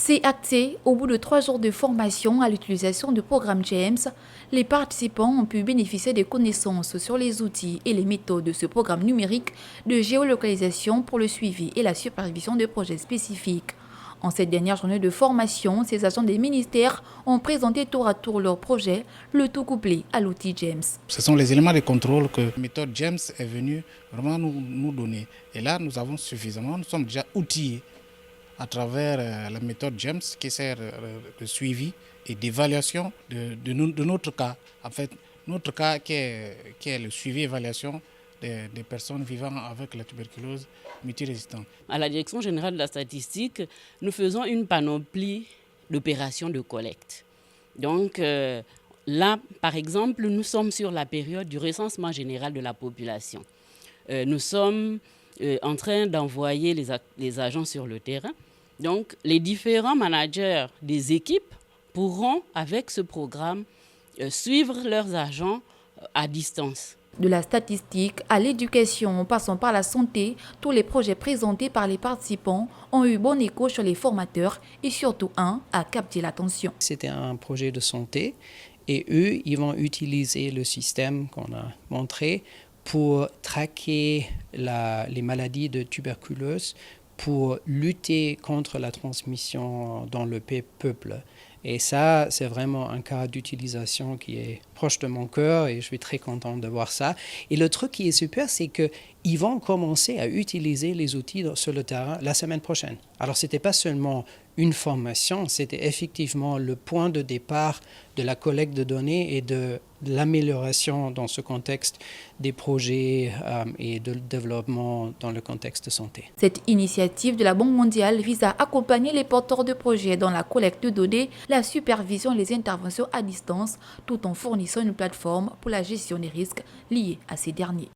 C'est acté, au bout de 3 jours de formation à l'utilisation du programme James, les participants ont pu bénéficier des connaissances sur les outils et les méthodes de ce programme numérique de géolocalisation pour le suivi et la supervision de projets spécifiques. En cette dernière journée de formation, ces agents des ministères ont présenté tour à tour leurs projets, le tout couplé à l'outil James. Ce sont les éléments de contrôle que la méthode James est venue vraiment nous donner. Et là, nous avons suffisamment, nous sommes déjà outillés à travers la méthode James qui sert de suivi et d'évaluation de notre cas. En fait, notre cas qui est le suivi et évaluation des personnes vivant avec la tuberculose multirésistante. À la Direction générale de la statistique, nous faisons une panoplie d'opérations de collecte. Donc là, par exemple, nous sommes sur la période du recensement général de la population. Nous sommes en train d'envoyer les agents sur le terrain. Donc, les différents managers des équipes pourront, avec ce programme, suivre leurs agents à distance. De la statistique à l'éducation, en passant par la santé, tous les projets présentés par les participants ont eu bon écho sur les formateurs et surtout un a capté l'attention. C'était un projet de santé et eux, ils vont utiliser le système qu'on a montré pour traquer les maladies de tuberculose, pour lutter contre la transmission dans le peuple. Et ça, c'est vraiment un cas d'utilisation qui est proche de mon cœur et je suis très content de voir ça. Et le truc qui est super, c'est qu'ils vont commencer à utiliser les outils sur le terrain la semaine prochaine. Alors, ce n'était pas seulement une formation, c'était effectivement le point de départ de la collecte de données et de l'amélioration dans ce contexte des projets et de développement dans le contexte de santé. Cette initiative de la Banque mondiale vise à accompagner les porteurs de projets dans la collecte de données, la supervision et les interventions à distance, tout en fournissant une plateforme pour la gestion des risques liés à ces derniers.